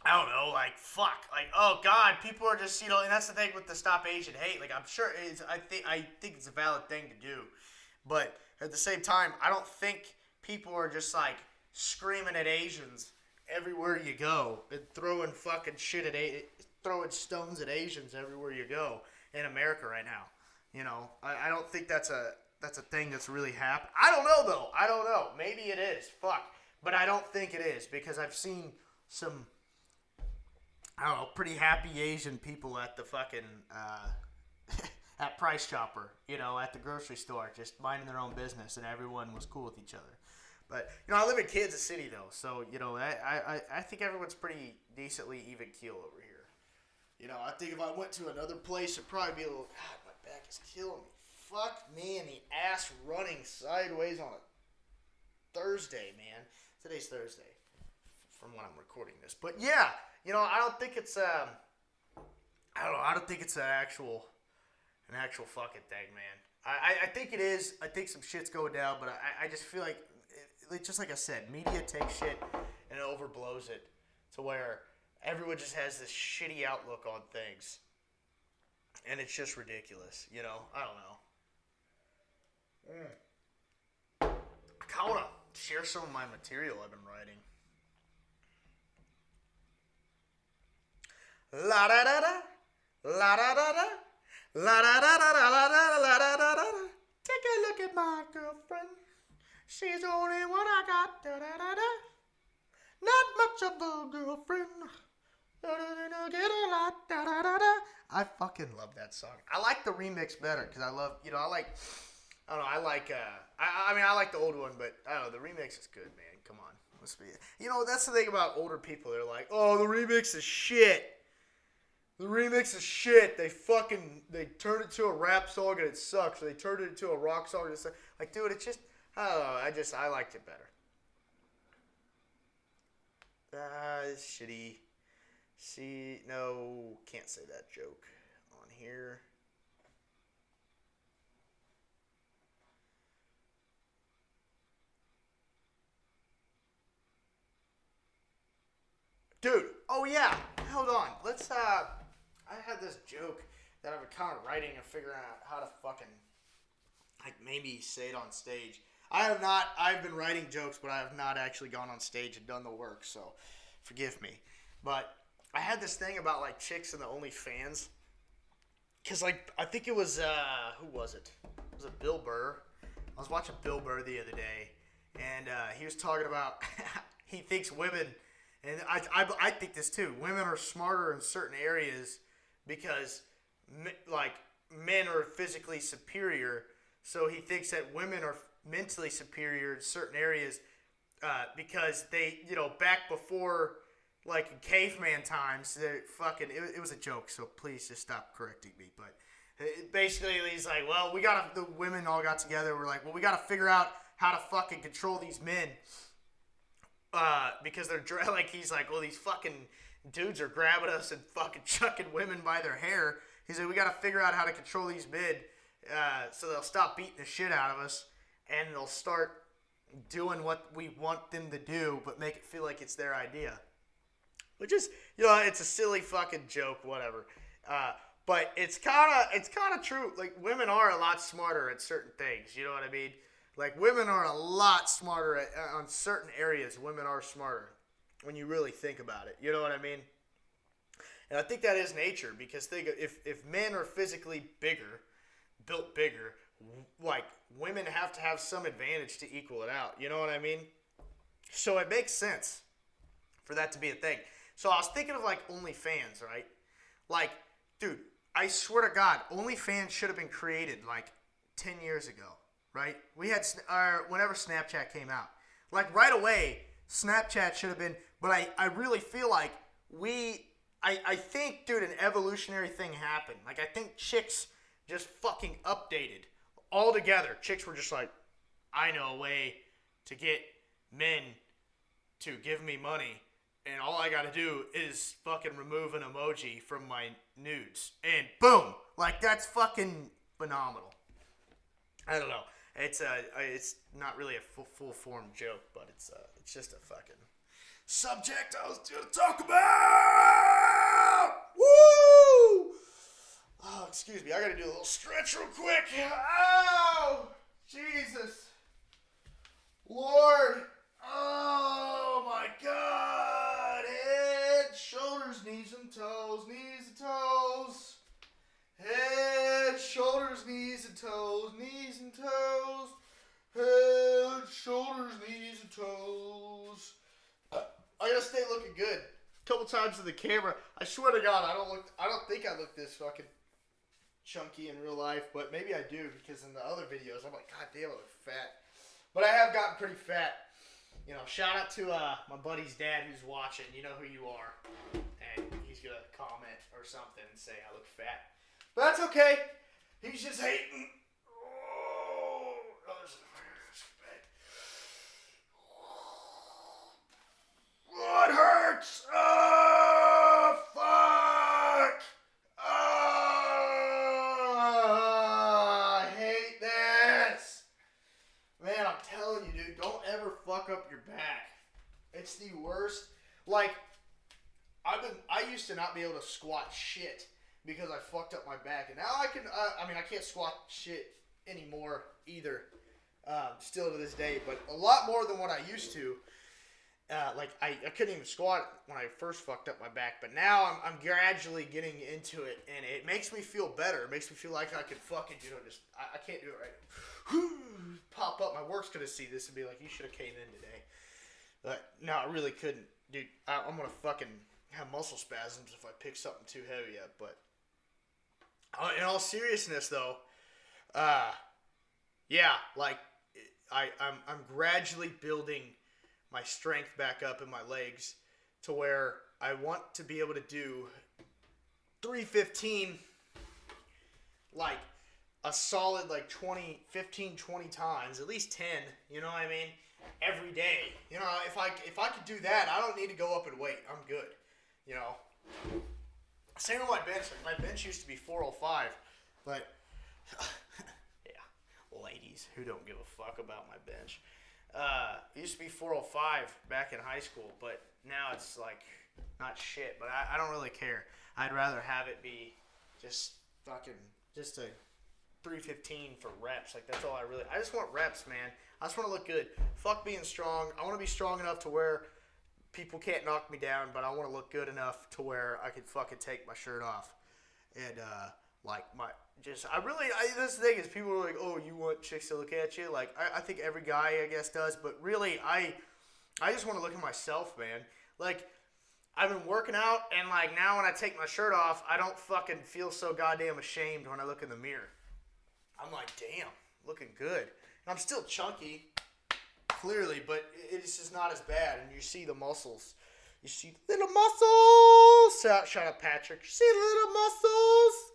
I don't know, like, fuck. Like, oh, God, people are just, you know, and that's the thing with the Stop Asian Hate. Like, I'm sure I think it's a valid thing to do. But at the same time, I don't think people are just, like, screaming at Asians everywhere you go and throwing fucking shit at throwing stones at Asians everywhere you go in America right now. You know, I don't think that's a thing that's really happening. I don't know, though. I don't know. Maybe it is. Fuck. But I don't think it is because I've seen some, I don't know, pretty happy Asian people at the fucking, at Price Chopper, you know, at the grocery store, just minding their own business, and everyone was cool with each other. But, you know, I live in Kansas City, though, so, you know, I think everyone's pretty decently even keel over here. You know, I think if I went to another place, it'd probably be a little, God, my back is killing me. Fuck me in the ass running sideways on a Thursday, man. Today's Thursday, from when I'm recording this. But, yeah, you know, I don't think it's, I don't think it's an actual fucking thing, man. I think it is. I think some shit's going down, but I just feel like just like I said, media takes shit and it overblows it to where everyone just has this shitty outlook on things. And it's just ridiculous, you know? I don't know. I kind of want to share some of my material I've been writing. La da da da, la da da da, la da da da da, la da da da da da. Take a look at my girlfriend. She's the only one I got. Da da da da. Not much of a girlfriend. Da da da da. Get a lot. Da da da da. I fucking love that song. I like the remix better because I love, you know, I like the old one, but I don't know, the remix is good, man. Come on, let's be. You know, that's the thing about older people. They're like, oh, the remix is shit. The remix is shit. They turned it to a rap song and it sucks. They turned it into a rock song and it sucks. Like, dude, it's just, I don't know. I liked it better. It's shitty. See, no, can't say that joke on here. Dude, oh yeah, hold on. Let's, I had this joke that I've been kind of writing and figuring out how to fucking, like, maybe say it on stage. I've been writing jokes, but I have not actually gone on stage and done the work, so forgive me. But I had this thing about, like, chicks in the OnlyFans. Because, like, I think it was, who was it? Was it Bill Burr? I was watching Bill Burr the other day, and he was talking about he thinks women, and I think this too, women are smarter in certain areas because, like, men are physically superior, so he thinks that women are mentally superior in certain areas because they, you know, back before, like, in caveman times, it was a joke, so please just stop correcting me. But basically, he's like, well, the women all got together. We're like, well, we got to figure out how to fucking control these men. Because they're, like, he's like, well, these fucking dudes are grabbing us and fucking chucking women by their hair. He's like, we got to figure out how to control these men so they'll stop beating the shit out of us and they'll start doing what we want them to do, but make it feel like it's their idea. Which is, you know, it's a silly fucking joke, whatever. But it's kind of true. Like, women are a lot smarter at certain things. You know what I mean? Like, women are a lot smarter on certain areas. Women are smarter when you really think about it. You know what I mean? And I think that is nature, because if men are physically built bigger, like, women have to have some advantage to equal it out. You know what I mean? So it makes sense for that to be a thing. So I was thinking of, like, OnlyFans, right? Like, dude, I swear to God, OnlyFans should have been created, like, 10 years ago, right? We had, whenever Snapchat came out. Like, right away, Snapchat should have been, but I really feel like I think, dude, an evolutionary thing happened. Like, I think chicks just fucking updated all together. Chicks were just like, I know a way to get men to give me money. And all I gotta do is fucking remove an emoji from my nudes. And boom! Like, that's fucking phenomenal. I don't know. It's not really a full form joke, but it's just a fucking subject I was gonna talk about! Woo! Oh, excuse me. I gotta do a little stretch real quick. Ow! Jesus. Lord. Oh, my God. Head, shoulders, knees, and toes. Knees and toes. Head, shoulders, knees, and toes. Knees and toes. Head, shoulders, knees, and toes. I gotta stay looking good. A couple times in the camera. I swear to God, I don't think I look this fucking chunky in real life, but maybe I do, because in the other videos, I'm like, God damn, I look fat. But I have gotten pretty fat. You know, shout out to my buddy's dad who's watching. You know who you are. And he's going to comment or something and say I look fat. But that's okay. He's just hating. Oh, it hurts. Oh, fuck. Oh, I hate this. Man, I'm telling you, dude, don't ever fuck up your back. It's the worst. Like, I've been to not be able to squat shit because I fucked up my back. And now I can, I can't squat shit anymore either, still to this day, but a lot more than what I used to. I couldn't even squat when I first fucked up my back, but now I'm gradually getting into it, and it makes me feel better. It makes me feel like I could fucking, I can't do it right. Pop up. My work's gonna see this and be like, you should have came in today. But no, I really couldn't. Dude, I'm gonna fucking have muscle spasms if I pick something too heavy up. But in all seriousness, though, yeah, like I'm gradually building my strength back up in my legs to where I want to be able to do 315 like a solid like 20 times, at least 10, you know what I mean, every day. You know, if I could do that, I don't need to go up in weight. I'm good. You know. Same with my bench. Like my bench used to be 405, but yeah, ladies who don't give a fuck about my bench. It used to be 405 back in high school, but now it's like not shit. But I don't really care. I'd rather have it be just a 315 for reps. Like that's all I just want reps, man. I just want to look good. Fuck being strong. I want to be strong enough to where people can't knock me down, but I want to look good enough to where I can fucking take my shirt off. And that's the thing is people are like, oh, you want chicks to look at you? Like, I think every guy, I guess, does. But really, I just want to look at myself, man. Like, I've been working out, and, like, now when I take my shirt off, I don't fucking feel so goddamn ashamed when I look in the mirror. I'm like, damn, looking good. And I'm still chunky, clearly, but it's just not as bad. And you see the muscles. You see the little muscles. Shout out Patrick. You see the little muscles.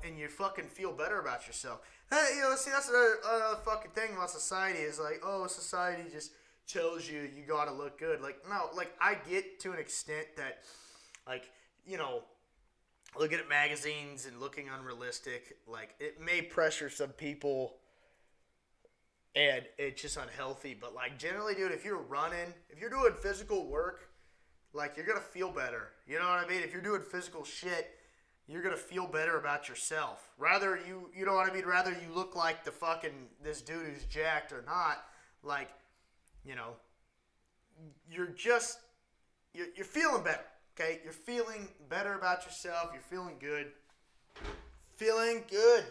And you fucking feel better about yourself. Hey, see, that's another fucking thing about society is like, oh, society just tells you gotta look good. Like, no, like, I get to an extent that, like, looking at magazines and looking unrealistic, like, it may pressure some people and it's just unhealthy. But, like, generally, dude, if you're running, if you're doing physical work, like, you're gonna feel better. You know what I mean? If you're doing physical shit, you're going to feel better about yourself. Rather you know what I mean? Rather you look like this dude who's jacked or not. Like, you're feeling better. Okay? You're feeling better about yourself. You're feeling good. Feeling good.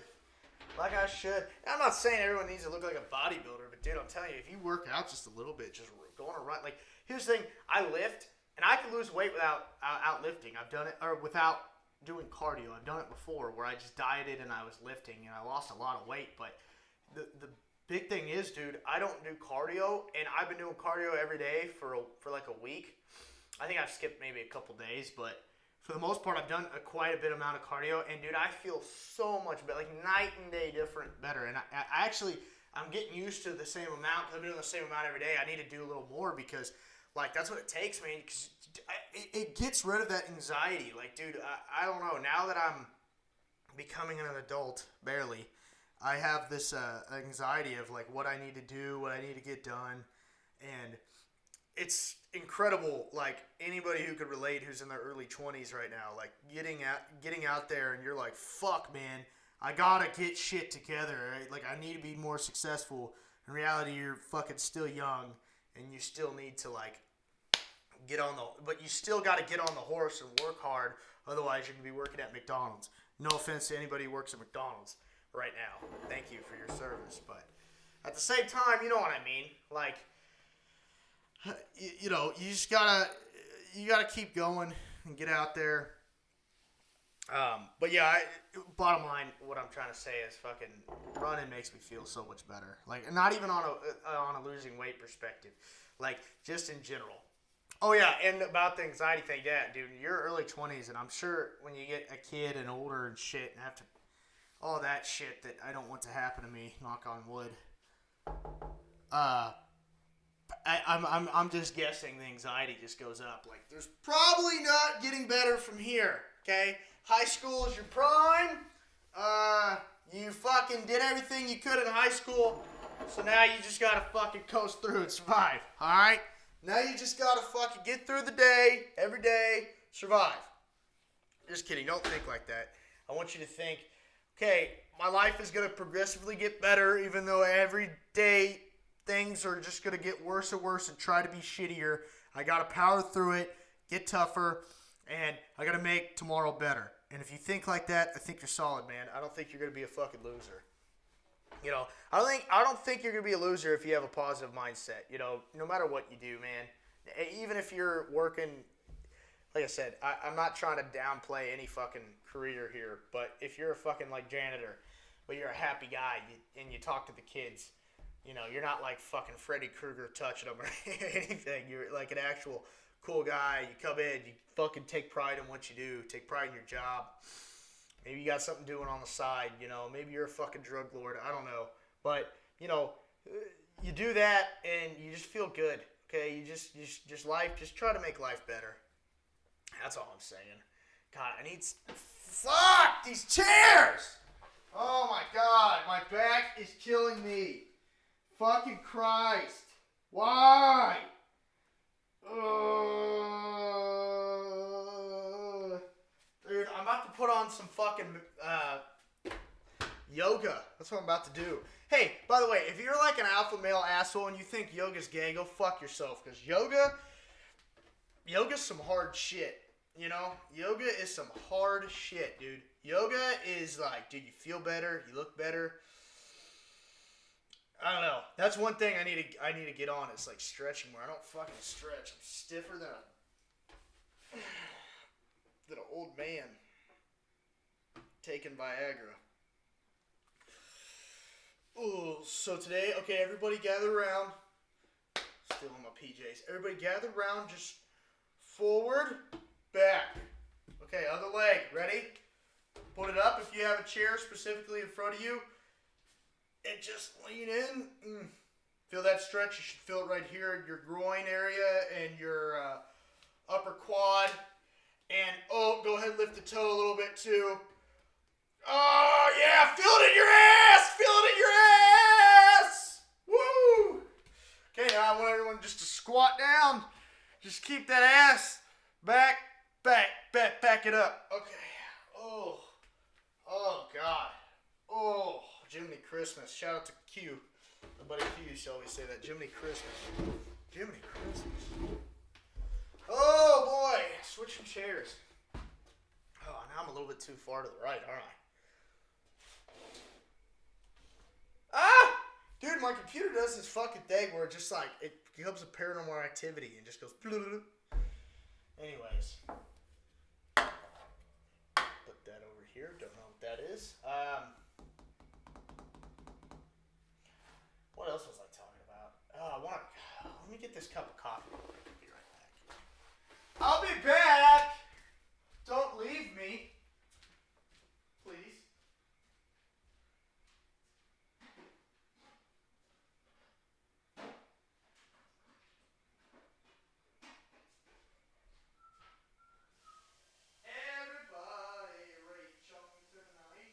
Like I should. And I'm not saying everyone needs to look like a bodybuilder, but dude, I'm telling you, if you work out just a little bit, just go on a run. Like, here's the thing. I lift, and I can lose weight without lifting. I've done it, or without doing cardio. I've done it before where I just dieted and I was lifting and I lost a lot of weight. But the big thing is, dude, I don't do cardio, and I've been doing cardio every day for like a week. I think I've skipped maybe a couple days, but for the most part, I've done quite a bit amount of cardio, and dude, I feel so much better, like night and day different, better. And I'm getting used to the same amount. I'm doing the same amount every day. I need to do a little more because, like, that's what it takes, man. Because it gets rid of that anxiety. Like, dude, I don't know. Now that I'm becoming an adult, barely, I have this anxiety of, like, what I need to do, what I need to get done. And it's incredible, like, anybody who could relate who's in their early 20s right now, like, getting out there and you're like, fuck, man, I gotta get shit together. Right? Like, I need to be more successful. In reality, you're fucking still young, and you still need to, like, but you still got to get on the horse and work hard. Otherwise, you're going to be working at McDonald's. No offense to anybody who works at McDonald's right now. Thank you for your service. But at the same time, you know what I mean. Like, you just gotta keep going and get out there. But yeah, bottom line, what I'm trying to say is fucking running makes me feel so much better. Like, not even on a losing weight perspective. Like, just in general. Oh, yeah, and about the anxiety thing, yeah, dude, you're early 20s, and I'm sure when you get a kid and older and shit, and have to, all that shit that I don't want to happen to me, knock on wood, I'm just guessing the anxiety just goes up. Like, there's probably not getting better from here, okay? High school is your prime. You fucking did everything you could in high school, so now you just gotta fucking coast through and survive, all right? Now you just gotta fucking get through the day, every day, survive. Just kidding. Don't think like that. I want you to think, okay, my life is going to progressively get better, even though every day things are just going to get worse and worse and try to be shittier. I got to power through it, get tougher, and I got to make tomorrow better. And if you think like that, I think you're solid, man. I don't think you're going to be a fucking loser. You know, I don't think you're going to be a loser if you have a positive mindset. You know, no matter what you do, man. Even if you're working, like I said, I'm not trying to downplay any fucking career here, but if you're a fucking like janitor, but you're a happy guy and you talk to the kids, you know, you're not like fucking Freddy Krueger touching them or anything. You're like an actual cool guy. You come in, you fucking take pride in what you do, take pride in your job. Maybe you got something doing on the side, you know. Maybe you're a fucking drug lord. I don't know. But, you know, you do that and you just feel good, okay? You just life, just try to make life better. That's all I'm saying. God, I need... Fuck! These chairs! Oh my God, my back is killing me. Fucking Christ. Why? Dude, I'm about to put on some fucking yoga. That's what I'm about to do. Hey, by the way, if you're like an alpha male asshole and you think yoga's gay, go fuck yourself. Because yoga's some hard shit. You know, yoga is some hard shit, dude. Yoga is like, dude, you feel better, you look better. I don't know. That's one thing I need to get on. It's like stretching more. I don't fucking stretch. I'm stiffer than an old man taking Viagra. Ooh, so today, okay, everybody gather around. Still on my PJs. Everybody gather around, just forward, back. Okay, other leg. Ready? Put it up if you have a chair specifically in front of you. And just lean in. Feel that stretch? You should feel it right here in your groin area and your upper quad. And, go ahead and lift the toe a little bit too. Oh, yeah, feel it in your ass! Feel it in your ass! Woo! Okay, now I want everyone just to squat down. Just keep that ass back it up. Okay. Oh, God. Oh, Jiminy Christmas. Shout out to Q. My buddy Q used to always say that. Jiminy Christmas. Jiminy Christmas. Oh, boy. Switching chairs. Oh, now I'm a little bit too far to the right, aren't I? Ah! Dude, my computer does this fucking thing where it just like, it becomes a paranormal activity and just goes... Anyways. Put that over here. Don't know what that is. What else was I talking about? Let me get this cup of coffee. I'll be right back. I'll be back! Don't leave me. Please. Everybody ready to chunk me tonight?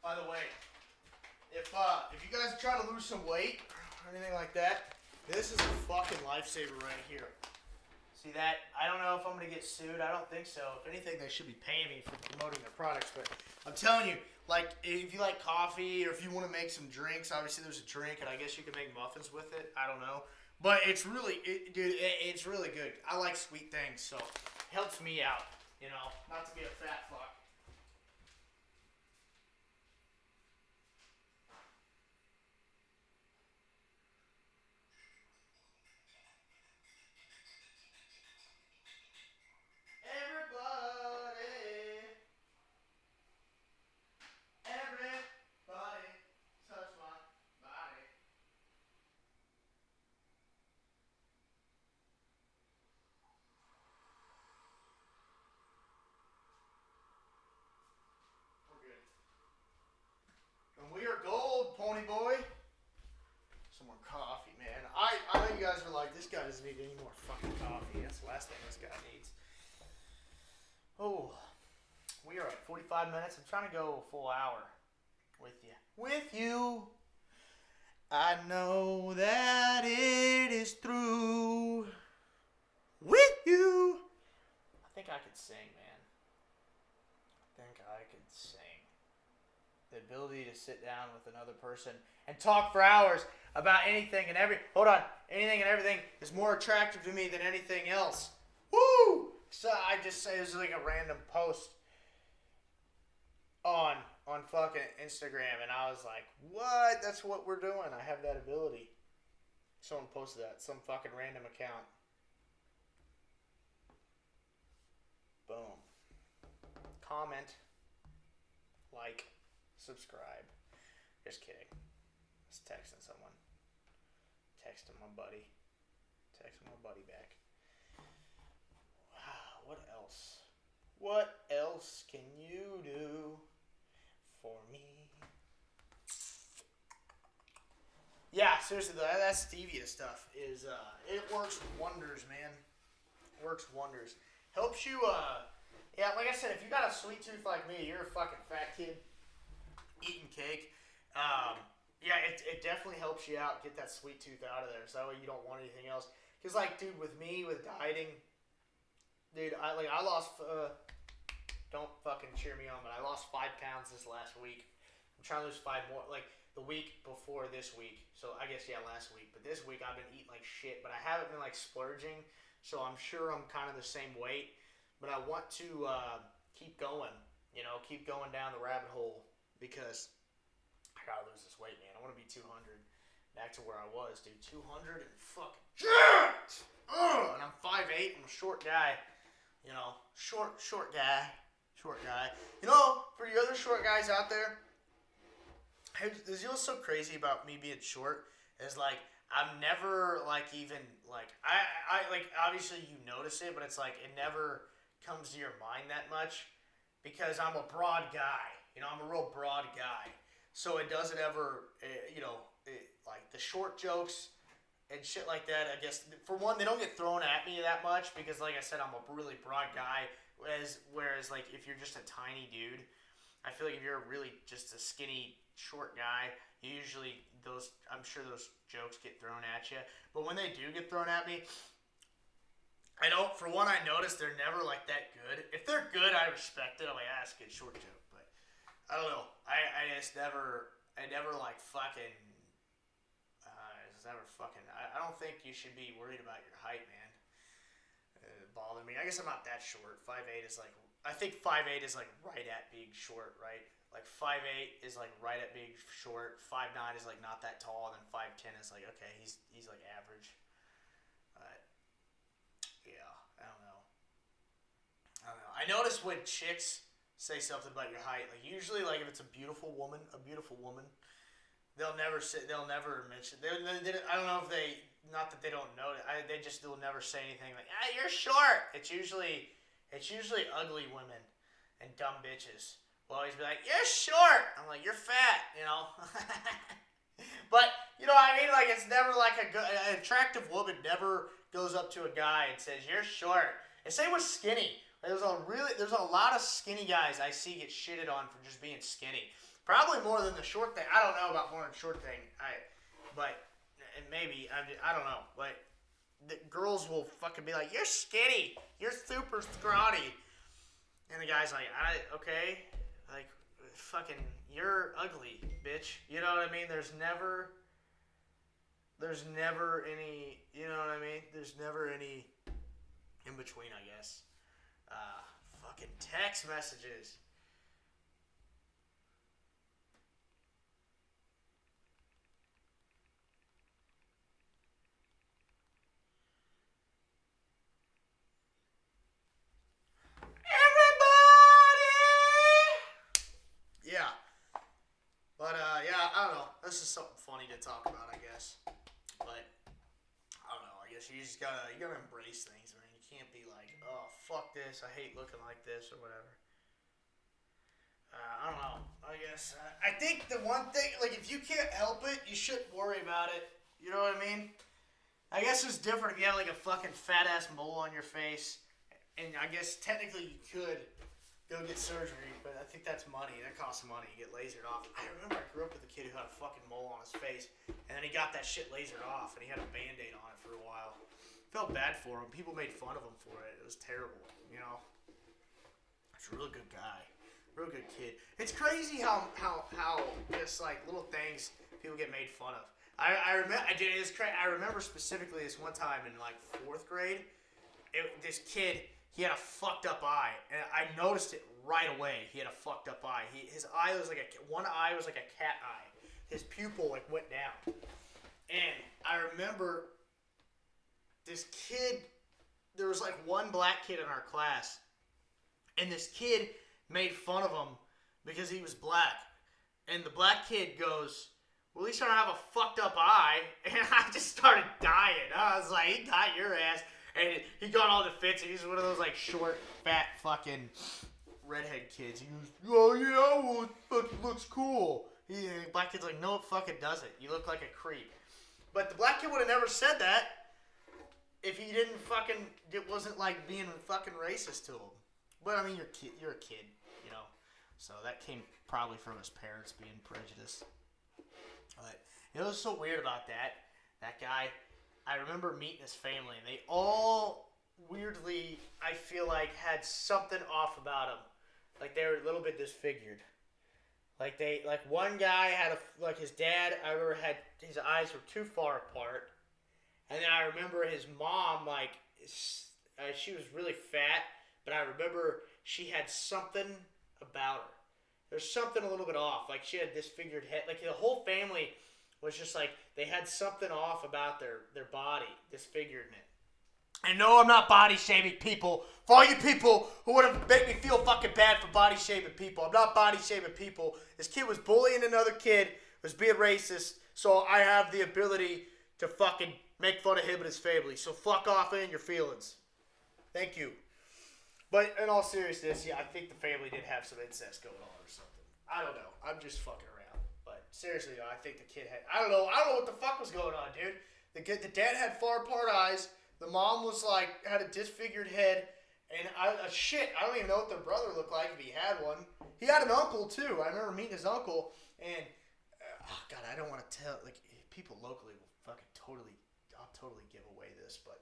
By the way, if you guys are trying to lose some weight or anything like that, this is a fucking lifesaver right here. See that? I don't know if I'm going to get sued. I don't think so. If anything, they should be paying me for promoting their products. But I'm telling you, like, if you like coffee or if you want to make some drinks, obviously there's a drink, and I guess you can make muffins with it. I don't know. But it's really, dude, it's really good. I like sweet things, so it helps me out, you know, not to be a fat fuck. Everybody, touch my body. this guy doesn't need any more fucking coffee. That's the last thing this guy needs. Oh, we are at 45 minutes. I'm trying to go a full hour with you. With you. I know that it is through. With you. I think I could sing, man. I think I could sing. The ability to sit down with another person and talk for hours about anything and anything and everything is more attractive to me than anything else. Woo! So I just say it was like a random post on fucking Instagram, and I was like, what? That's what we're doing. I have that ability. Someone posted that. Some fucking random account. Boom. Comment. Like. Subscribe. Just kidding. Just texting someone. Texting my buddy. Texting my buddy back. Wow, what else? What else can you do for me? Yeah, seriously, that stevia stuff is, it works wonders, man. It works wonders. Helps you, yeah, like I said, if you got a sweet tooth like me, you're a fucking fat kid eating cake. Yeah, it definitely helps you out, get that sweet tooth out of there, so that way you don't want anything else. Because, like, dude, with me, with dieting, dude, I lost, don't fucking cheer me on, but I lost 5 pounds this last week. I'm trying to lose 5 more, like, the week before this week. So, I guess, yeah, last week. But this week, I've been eating like shit, but I haven't been, like, splurging, so I'm sure I'm kind of the same weight. But I want to keep going, you know, keep going down the rabbit hole, because I gotta lose this weight, man. I want to be 200. Back to where I was, dude. 200 and fucking jacked! And I'm 5'8". I'm a short guy. You know, short guy. Short guy. You know, for you other short guys out there, you know what's so crazy about me being short is, like, I've never, like, even, like, I like, obviously you notice it, but it's like, it never comes to your mind that much because I'm a broad guy. You know, I'm a real broad guy. So it doesn't ever, you know, like the short jokes and shit like that, I guess, for one, they don't get thrown at me that much because, like I said, I'm a really broad guy. Whereas like, if you're just a tiny dude, I feel like if you're really just a skinny, short guy, usually I'm sure those jokes get thrown at you. But when they do get thrown at me, I notice they're never like that good. If they're good, I respect it. I'm like, that's a good short joke. I don't know. I never like fucking. I don't think you should be worried about your height, man. It bothered me. I guess I'm not that short. 5'8" is like. I think 5'8" is like right at being short, right? Like 5'8" is like right at being short. 5'9" is like not that tall, and then 5'10" is like, okay, he's like average. But yeah, I don't know. I notice when chicks say something about your height. Like, usually, like, if it's a beautiful woman, they'll never mention. I don't know if they, not that they don't know it. They'll never say anything like, you're short. It's usually ugly women and dumb bitches will always be like, you're short. I'm like, you're fat, you know. But you know what I mean? Like, it's never like an attractive woman never goes up to a guy and says, you're short. And same with skinny. There's a lot of skinny guys I see get shitted on for just being skinny. Probably more than the short thing. I don't know about more than the short thing. But maybe I don't know. But the girls will fucking be like, "You're skinny. You're super scrawny," and the guy's like, okay, like, fucking, you're ugly, bitch. You know what I mean? There's never any. You know what I mean? There's never any in between, I guess. Fucking text messages. Yeah. But, yeah, I don't know. This is something funny to talk about, I guess. But, I don't know. I guess you gotta embrace things, man. You can't be like, oh, fuck this. I hate looking like this or whatever. I don't know. I guess. I think the one thing, like, if you can't help it, you shouldn't worry about it. You know what I mean? I guess it's different if you have like a fucking fat ass mole on your face, and I guess technically you could go get surgery, but I think that's money. That costs money. You get lasered off. I remember I grew up with a kid who had a fucking mole on his face, and then he got that shit lasered off, and he had a Band-Aid on it for a while. Felt bad for him. People made fun of him for it. It was terrible, you know. He's a real good guy. Real good kid. It's crazy how just like little things people get made fun of. I remember specifically this one time in like 4th grade. This kid, he had a fucked up eye, and I noticed it right away. He had a fucked up eye. His eye was like one eye was like a cat eye. His pupil like went down, and I remember this kid. There was like one black kid in our class, and this kid made fun of him because he was black, and the black kid goes, "Well, at least I don't have a fucked up eye," and I just started dying. I was like, "He got your ass." And he got all the fits. He's one of those like short, fat, fucking redhead kids. He goes, "Oh yeah, well, it fucking looks cool." Black kid's like, "No, it fucking doesn't. You look like a creep." But the black kid would have never said that if he didn't fucking. It wasn't like being fucking racist to him. But I mean, you're a kid, you know. So that came probably from his parents being prejudiced. But it was so weird about that guy. I remember meeting his family, and they all weirdly, I feel like, had something off about them. Like they were a little bit disfigured. Like one guy had his dad, I remember his eyes were too far apart. And then I remember his mom, she was really fat, but I remember she had something about her. There's something a little bit off. Like she had a disfigured head. Like the whole family was just like, they had something off about their body, disfigured in it. And no, I'm not body shaming people. For all you people who want to make me feel fucking bad for body shaming people, I'm not body shaming people. This kid was bullying another kid, was being racist, so I have the ability to fucking make fun of him and his family. So fuck off in your feelings. Thank you. But in all seriousness, yeah, I think the family did have some incest going on or something. I don't know. I'm just fucking around. But seriously, though, I think the kid had... I don't know what the fuck was going on, dude. The dad had far apart eyes. The mom was like, had a disfigured head. And I don't even know what their brother looked like if he had one. He had an uncle, too. I remember meeting his uncle. And, God, I don't want to tell... Like, people locally will fucking totally... I'll totally give away this, but...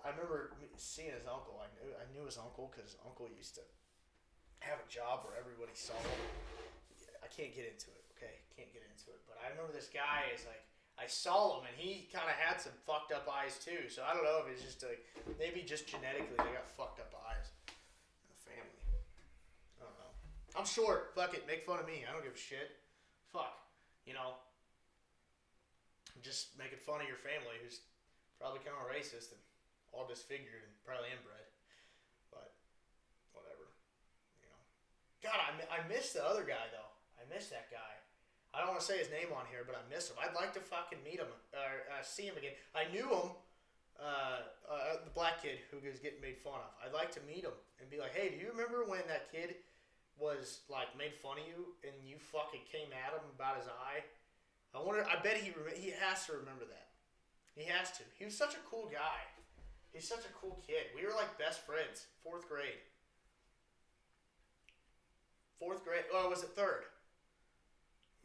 I remember seeing his uncle. I knew his uncle because his uncle used to have a job where everybody saw him. I can't get into it, okay? Can't get into it. But I remember this guy is like, I saw him and he kind of had some fucked up eyes too. So I don't know if it's just maybe just genetically they got fucked up eyes in the family. I don't know. I'm short. Fuck it. Make fun of me. I don't give a shit. Fuck. You know, I'm just making fun of your family who's probably kind of racist and all disfigured and probably inbred, but whatever, you know. God, I miss the other guy though. I miss that guy. I don't want to say his name on here, but I miss him. I'd like to fucking meet him or see him again. I knew him, the black kid who was getting made fun of. I'd like to meet him and be like, hey, do you remember when that kid was like made fun of you and you fucking came at him about his eye? I bet he has to remember that. He has to. He was such a cool guy. He's such a cool kid. We were like best friends. 4th grade. 4th grade. Oh, was it 3rd?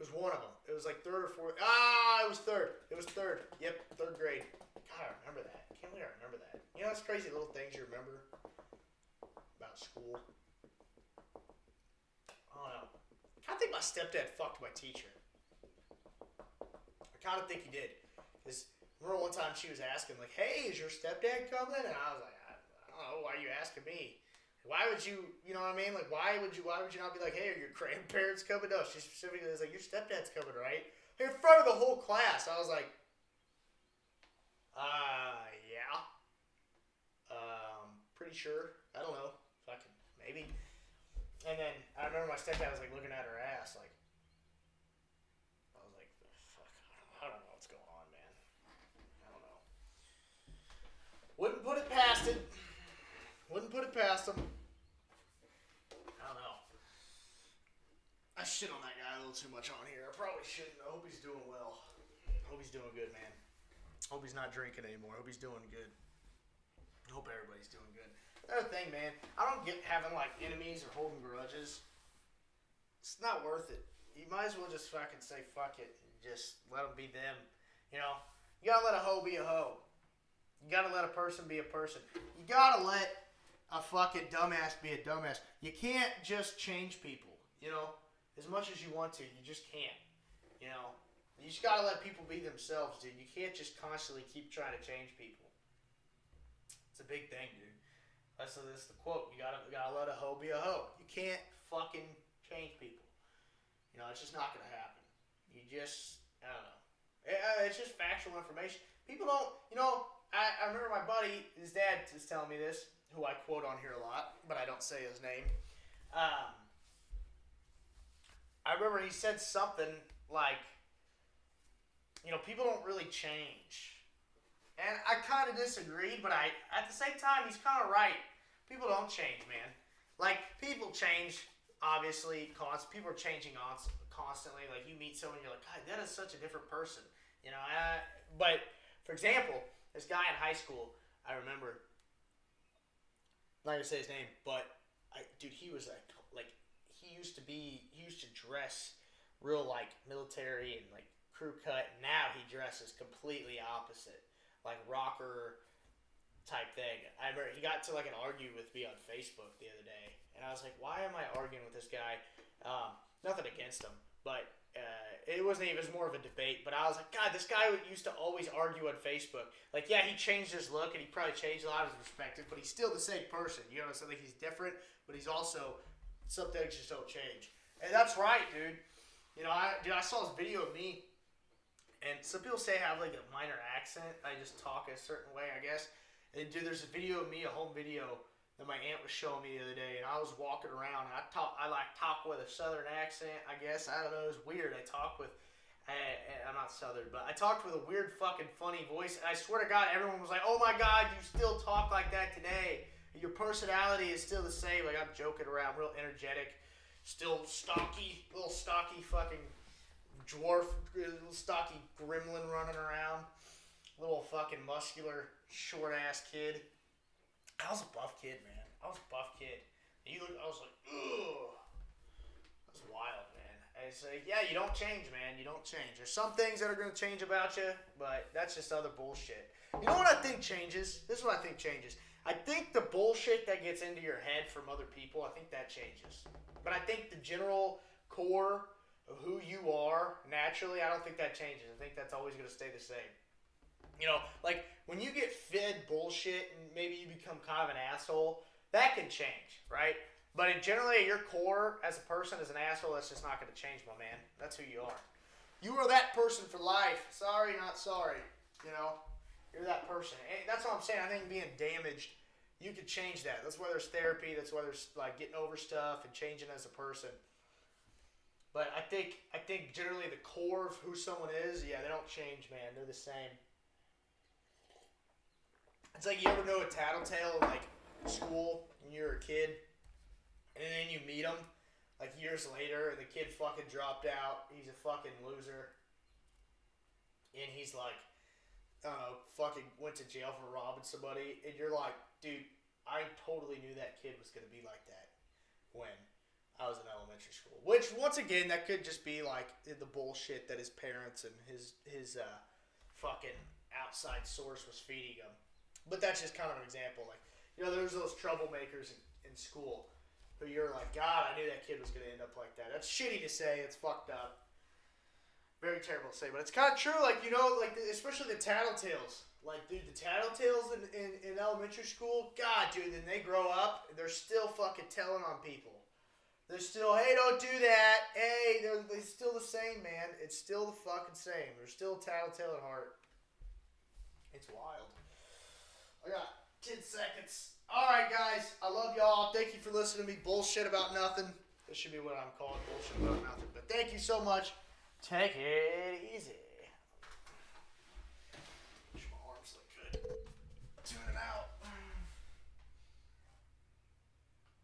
It was one of them. It was like 3rd or 4th. It was 3rd. It was 3rd. Yep, 3rd grade. God, I remember that. Can't believe I remember that. You know, it's crazy little things you remember about school. I don't know. I kind of think my stepdad fucked my teacher. I kind of think he did. Because... remember one time she was asking, like, hey, is your stepdad coming? And I was like, I don't know, why are you asking me? Why would you, you know what I mean? Like, why would you not be like, hey, are your grandparents coming? No, she specifically was like, your stepdad's coming, right? In front of the whole class. I was like, yeah. Pretty sure. I don't know. Fucking, maybe. And then I remember my stepdad was like looking at her ass, like, I was like, fuck, I don't know what's going on, man. Wouldn't put it past it. Wouldn't put it past him. I don't know. I shit on that guy a little too much on here. I probably shouldn't. I hope he's doing well. I hope he's doing good, man. Hope he's not drinking anymore. Hope he's doing good. Hope everybody's doing good. Another thing, man, I don't get having like enemies or holding grudges. It's not worth it. You might as well just fucking say fuck it and just let them be them. You know, you gotta let a hoe be a hoe. You gotta let a person be a person. You gotta let a fucking dumbass be a dumbass. You can't just change people. You know, as much as you want to, you just can't. You know, you just gotta let people be themselves, dude. You can't just constantly keep trying to change people. It's a big thing, dude. That's the quote. You gotta let a hoe be a hoe. You can't fucking change people. You know, it's just not gonna happen. You just, I don't know. It's just factual information. People don't, you know. I remember my buddy, his dad is telling me this, who I quote on here a lot, but I don't say his name. I remember he said something like, you know, people don't really change. And I kind of disagreed, but at the same time, he's kind of right. People don't change, man. Like, people change, obviously. People are changing constantly. Like, you meet someone, you're like, God, that is such a different person. You know, but, for example, this guy in high school, I remember, I'm not going to say his name, but, dude, he was like, he used to dress real, like, military and, like, crew cut. Now he dresses completely opposite. Like rocker type thing. I remember he got to like an argue with me on Facebook the other day, and I was like, "Why am I arguing with this guy?" Nothing against him, but it wasn't even. It was more of a debate. But I was like, "God, this guy used to always argue on Facebook. Like, yeah, he changed his look, and he probably changed a lot of his perspective, but he's still the same person. You know, so like he's different, but he's also some things just don't change. And that's right, dude. You know, I saw this video of me. And some people say I have like a minor accent. I just talk a certain way, I guess. And dude, there's a video of me, a home video that my aunt was showing me the other day. And I was walking around. And I talk with a southern accent, I guess. I don't know. It was weird. I'm not southern, but I talked with a weird fucking funny voice. And I swear to God, everyone was like, "Oh my God, you still talk like that today. Your personality is still the same." Like, I'm joking around, real energetic, still little stocky fucking dwarf, little stocky gremlin running around, little fucking muscular, short ass kid. I was a buff kid, man. I was a buff kid. I was like, ugh. That's wild, man. It's like, yeah, you don't change, man. You don't change. There's some things that are going to change about you, but that's just other bullshit. You know what I think changes? This is what I think changes. I think the bullshit that gets into your head from other people, I think that changes. But I think the general core of who you are naturally, I don't think that changes. I think that's always going to stay the same. You know, like when you get fed bullshit and maybe you become kind of an asshole, that can change, right? But generally, at your core as a person, as an asshole, that's just not going to change, my man. That's who you are. You are that person for life. Sorry, not sorry. You know, you're that person. And that's what I'm saying. I think being damaged, you could change that. That's why there's therapy. That's why there's like getting over stuff and changing as a person. But I think generally the core of who someone is, yeah, they don't change, man. They're the same. It's like, you ever know a tattletale in like school when you're a kid, and then you meet them like years later, and the kid fucking dropped out. He's a fucking loser, and he's like, fucking went to jail for robbing somebody, and you're like, dude, I totally knew that kid was gonna be like that when I was in elementary school. Which, once again, that could just be like the bullshit that his parents and his fucking outside source was feeding him. But that's just kind of an example. Like, you know, there's those troublemakers in school who you're like, God, I knew that kid was going to end up like that. That's shitty to say. It's fucked up. Very terrible to say. But it's kind of true. Like, you know, like especially the tattletales. Like, dude, the tattletales in elementary school, God, dude, then they grow up, they're still fucking telling on people. They're still, hey, don't do that. Hey, they're still the same, man. It's still the fucking same. They're still tattletale at heart. It's wild. I got 10 seconds. All right, guys. I love y'all. Thank you for listening to me bullshit about nothing. This should be what I'm calling bullshit about nothing. But thank you so much. Take it easy.